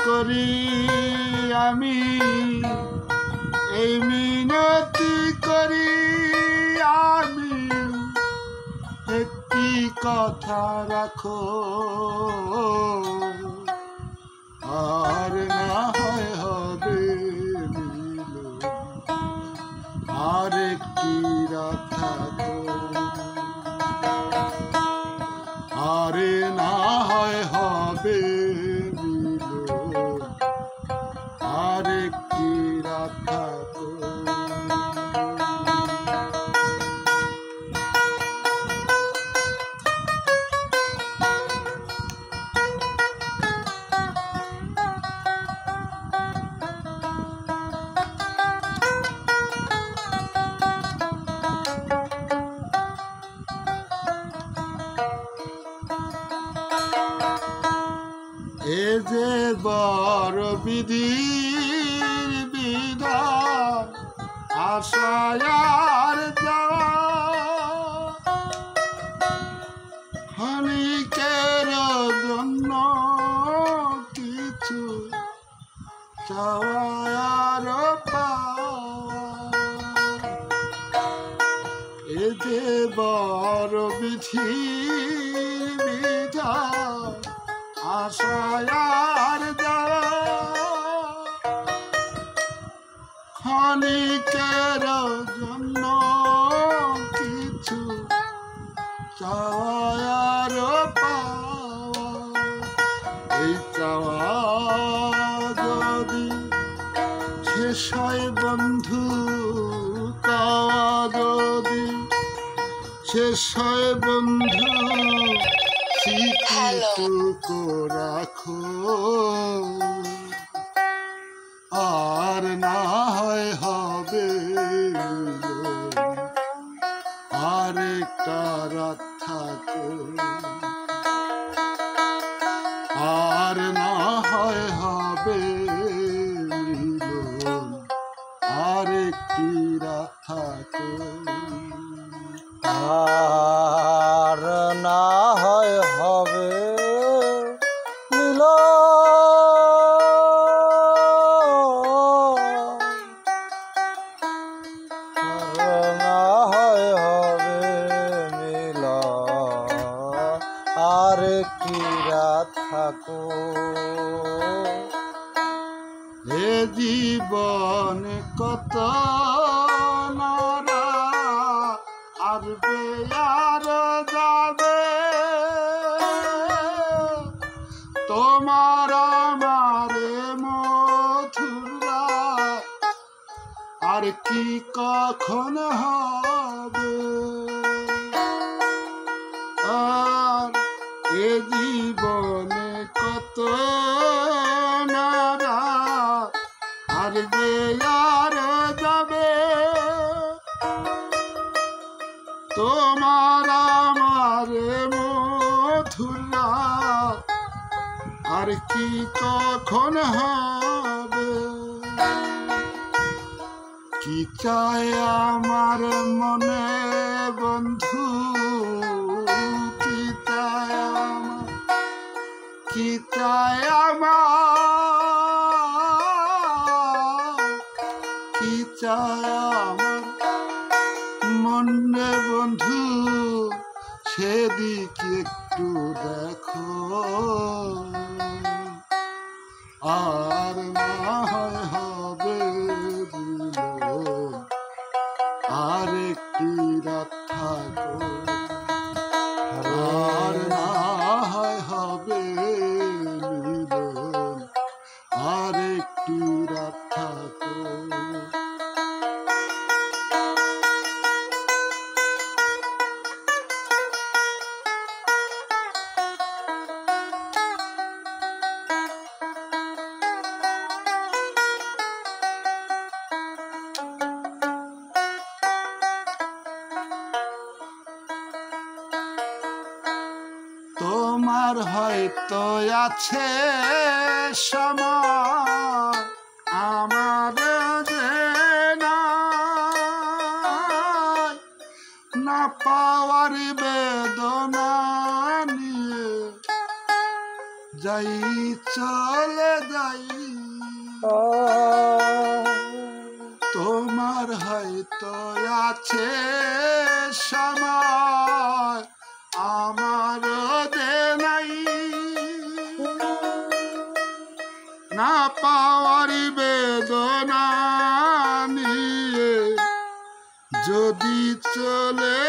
করি আমি, এই মিনতি করি আমি, একটি কথা রাখো, আর না হয় হবে মিলন, আর একটি রাত থাকো, আরে না হয় হবে মিলন, আর একটি রাত থাকো। এ যে বড় বিধির বিধান, আশায় আর যাওয়া, ক্ষণিকের জন্য কিছু চাওয়া আর পাওয়া। এ যে বড় বিধির বিধান, আশায় আর যাওয়া, ক্ষণিকের জন্য কিছু চাওয়া আর পাওয়া। এই চাওয়া যদি শেষ হয় বন্ধু, চাওয়া যদি শেষ হয় বন্ধু, স্মৃতিটুকু রাখো, আর না হয় হবে মিলন, আর একটা রাত থাকো, আর না হয় হবে মিলন, আর একটি রাত থাকো, আর না হয় হবে মিলন, আর না হয় হবে মিলন, আর একটি রাত থাকো। এ জীবন কত নারা আসবে আর যাবে, তোমার আমারে মধুরা আর কি কখন হবে। আর এ জীবনে কত নারা আসবে আর যাবে, তোমার আমার মধুরা আর কি কখন হবে। কি চায় আমার মনে বন্ধু, কি চায় আমার, কি চায় আমার, কি চায় আমার মনে বন্ধু, সেদিকে একটু দেখো, আর না হয় হবে মিলন, আর একটি রাত থাকো, আর না হয় হবে মিলন, আর একটি রাত থাকো। তোমার হয়তো আছে সময়, আমার যে নাই, না পাওয়ার বেদনা নিয়ে যাই চলে যাই তোমার হয়তো আছে সময় আমার দে নাই না পাওয়ার বেদনা নিয়ে যদি চলে